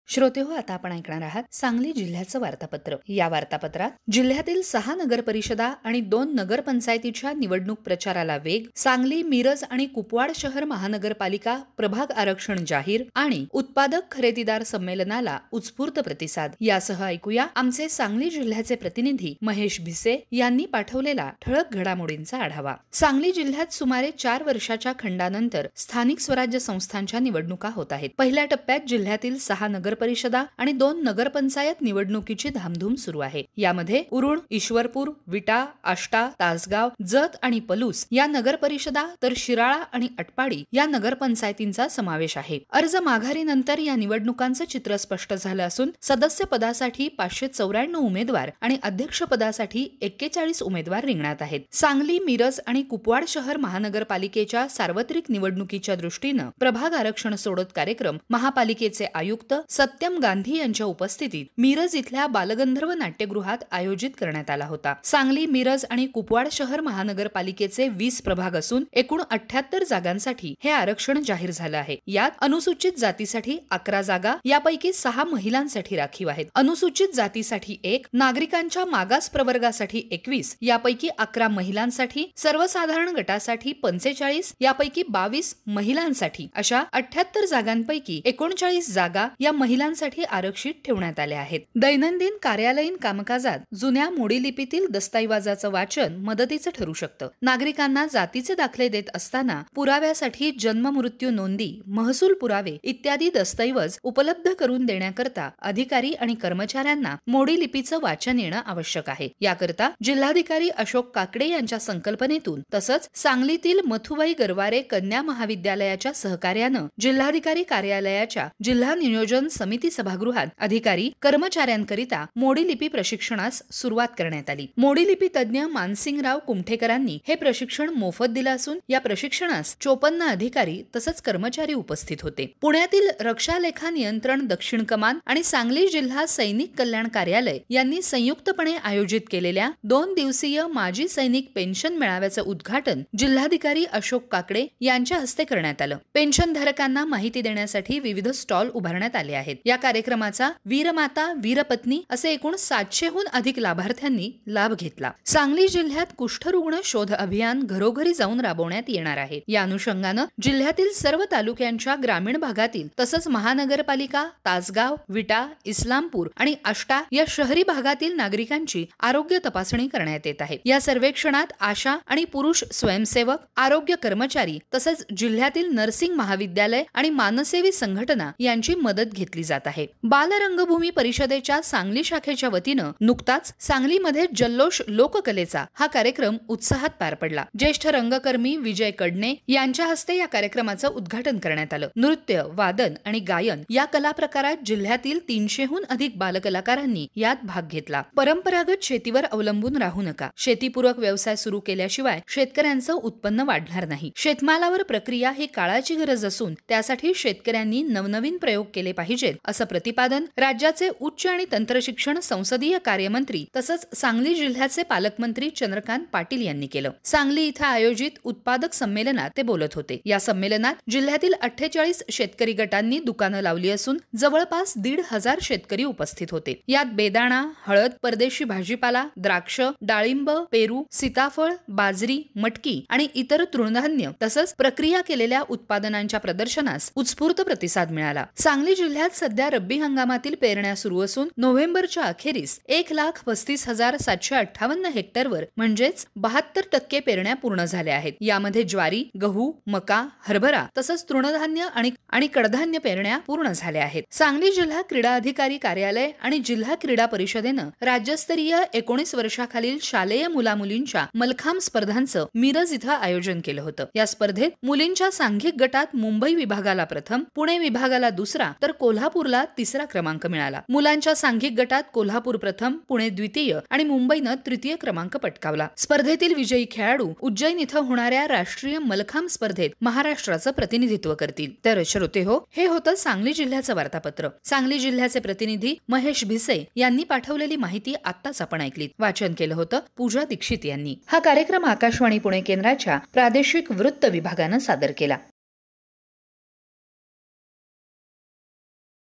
श्रोतेहो, आता आपण ऐकणार आहात सांगली जिल्ह्याचं वार्तापत्र. या वार्तापत्रात जिल्ह्यातील 6 नगर परिषदा आणि 2 नगरपंचायतीच्या निवडणूक प्रचाराला वेग, सांगली, मिरज आणि कुपवाड शहर महानगरपालिका प्रभाग आरक्षण जाहीर आणि उत्पादक खरेदीदार संमेलनाला उत्स्फूर्त प्रतिसाद यासह ऐकूया आमचे सांगली जिल्ह्याचे प्रतिनिधी महेश भिसे यांनी पाठवलेला ठळक घडामोडींचा आढावा. सांगली जिल्ह्यात सुमारे 4 वर्षाच्या खंडानंतर स्थानिक स्वराज्य संस्थांच्या निवडणुका होत आहेत. पहिल्या टप्प्यात जिल्ह्यातील 6 नगर परिषदा आणि 2 नगरपंचायत निवडणुकीची धामधूम सुरू आहे. यामध्ये उरुण, ईश्वरपूर, विटा, आष्टा, तासगाव, जत आणि पलूस या नगरपरिषदा तर शिराळा आणि अटपाडी या नगरपंचायतींचा समावेश आहे. अर्ज माघारीनंतर या निवडणुकांचं चित्र स्पष्ट झालं असून सदस्य पदासाठी 594 उमेदवार आणि अध्यक्ष पदासाठी 41 उमेदवार रिंगणात आहेत. सांगली, मिरज आणि कुपवाड शहर महानगरपालिकेच्या सार्वत्रिक निवडणुकीच्या दृष्टीनं प्रभाग आरक्षण सोडत कार्यक्रम महापालिकेचे आयुक्त सत्यम गांधी यांच्या उपस्थितीत मिरज इथल्या बालगंधर्व नाट्यगृहात आयोजित करण्यात आला होता. सांगली, मिरज आणि कुपवाड शहर महानगरपालिकेचे 20 प्रभाग असून एकूण 78 जागांसाठी हे आरक्षण जाहीर झालं आहे. यात अनुसूचित जातीसाठी 11 जागा, यापैकी 6 महिलांसाठी राखीव आहेत. अनुसूचित जातीसाठी 1, नागरिकांच्या मागास प्रवर्गासाठी 21, यापैकी 11 महिलांसाठी, सर्वसाधारण गटासाठी 45, यापैकी 22 महिलांसाठी अशा 78 जागांपैकी 39 जागा या महिलांसाठी आरक्षित ठेवण्यात आल्या आहेत. दैनंदिन कार्यालयीन कामकाजात जुन्या मोडी लिपीतील दस्तऐवजाचं वाचन मदतीचं ठरू शकतं. नागरिकांना जातीचे दाखले देत असताना पुराव्यासाठी जन्म, मृत्यू नोंदी, महसूल पुरावे इत्यादी दस्तऐवज उपलब्ध करून देण्याकरता अधिकारी आणि कर्मचाऱ्यांना मोडी लिपीचं वाचन येणं आवश्यक आहे. याकरता जिल्हाधिकारी अशोक काकडे यांच्या संकल्पनेतून तसंच सांगलीतील मथुबाई गरवारे कन्या महाविद्यालयाच्या सहकार्यानं जिल्हाधिकारी कार्यालयाच्या जिल्हा नियोजन समिती सभागृहात अधिकारी कर्मचाऱ्यांकरिता मोडी लिपी प्रशिक्षणास सुरुवात करण्यात आली. मोडी लिपी तज्ञ मानसिंगराव कुमठेकरांनी हे प्रशिक्षण मोफत दिलं असून या प्रशिक्षणास 54 अधिकारी तसंच कर्मचारी उपस्थित होते. पुण्यातील रक्षालेखा नियंत्रण दक्षिण कमान आणि सांगली जिल्हा सैनिक कल्याण कार्यालय यांनी संयुक्तपणे आयोजित केलेल्या 2 दिवसीय माजी सैनिक पेन्शन मेळाव्याचं उद्घाटन जिल्हाधिकारी अशोक काकडे यांच्या हस्ते करण्यात आलं. पेन्शनधारकांना माहिती देण्यासाठी विविध स्टॉल उभारण्यात आले आहेत. या कार्यक्रमाचा वीरमाता, वीरपत्नी असे एकूण 700हून अधिक लाभार्थ्यांनी लाभ घेतला. सांगली जिल्ह्यात कुष्ठरुग्ण शोध अभियान घरोघरी जाऊन राबवण्यात येणार आहे. या अनुषंगानं जिल्ह्यातील सर्व तालुक्यांच्या ग्रामीण भागातील तसंच महानगरपालिका, तासगाव, विटा, इस्लामपूर आणि आष्टा या शहरी भागातील नागरिकांची आरोग्य तपासणी करण्यात येत आहे. या सर्वेक्षणात आशा आणि पुरुष स्वयंसेवक, आरोग्य कर्मचारी तसंच जिल्ह्यातील नर्सिंग महाविद्यालय आणि मानसेवी संघटना यांची मदत घेतली जात आहे. बालरंगभूमी परिषदेच्या सांगली शाखेच्या वतीनं नुकताच सांगलीमध्ये जल्लोष लोककलेचा हा कार्यक्रम उत्साहात पार पडला. ज्येष्ठ रंगकर्मी विजय कडणे यांच्या हस्ते या कार्यक्रमाचं उद्घाटन करण्यात आलं. नृत्य, वादन आणि गायन या कला प्रकारात जिल्ह्यातील 300हून अधिक बालकलाकारांनी यात भाग घेतला. परंपरागत शेतीवर अवलंबून राहू नका. शेतीपूरक व्यवसाय सुरू केल्याशिवाय शेतकऱ्यांचं उत्पन्न वाढणार नाही. शेतमालावर प्रक्रिया ही काळाची गरज असून त्यासाठी शेतकऱ्यांनी नवनवीन प्रयोग केले पाहिजेत असं प्रतिपादन राज्याचे उच्च आणि तंत्रशिक्षण संसदीय कार्यमंत्री तसंच सांगली जिल्ह्याचे पालकमंत्री चंद्रकांत पाटील यांनी केलं. सांगली इथं आयोजित उत्पादक संमेलनात ते बोलत होते. या संमेलनात जिल्ह्यातील 48 शेतकरी गटांनी दुकानं लावली असून जवळपास 1,500 शेतकरी उपस्थित होते. यात बेदाणा, हळद, परदेशी भाजीपाला, द्राक्ष, डाळिंब, पेरू, सीताफळ, बाजरी, मटकी आणि इतर तृणधान्य तसंच प्रक्रिया केलेल्या उत्पादनांच्या प्रदर्शनास उत्स्फूर्त प्रतिसाद मिळाला. सांगली जिल्ह्यात सध्या रब्बी हंगामातील पेरण्या सुरू असून नोव्हेंबरच्या अखेरीस 1,35,758 हेक्टरवर म्हणजेच 72% पेरण्या पूर्ण झाल्या आहेत. यामध्ये ज्वारी, गहू, मका, हरभरा तसंच तृणधान्य आणि कडधान्य पेरण्या पूर्ण झाल्या आहेत. सांगली जिल्हा क्रीडा अधिकारी कार्यालय आणि जिल्हा क्रीडा परिषदेनं राज्यस्तरीय 19 वर्षाखालील शालेय मुलामुलींच्या मलखांब स्पर्धांचं मिरज इथं आयोजन केलं होतं. या स्पर्धेत मुलींच्या सांघिक गटात मुंबई विभागाला प्रथम, पुणे विभागाला दुसरा तर कोल्हापूरला 3रा क्रमांक मिळाला. मुलांच्या सांघिक गटात कोल्हापूर प्रथम, पुणे द्वितीय आणि मुंबईनं 3य क्रमांक पटकावला. स्पर्धेतील विजयी खेळाडू उज्जैन इथं होणाऱ्या राष्ट्रीय मलखांब स्पर्धेत महाराष्ट्राचं प्रतिनिधित्व करतील. तर श्रोतेहो, हे होतं सांगली जिल्ह्याचं वार्तापत्र. सांगली जिल्ह्याचे प्रतिनिधी महेश भिसे यांनी पाठवलेली माहिती आत्ताच आपण ऐकलीत. वाचन केलं होतं पूजा दीक्षित यांनी. हा कार्यक्रम आकाशवाणी पुणे केंद्राच्या प्रादेशिक वृत्त विभागानं सादर केला.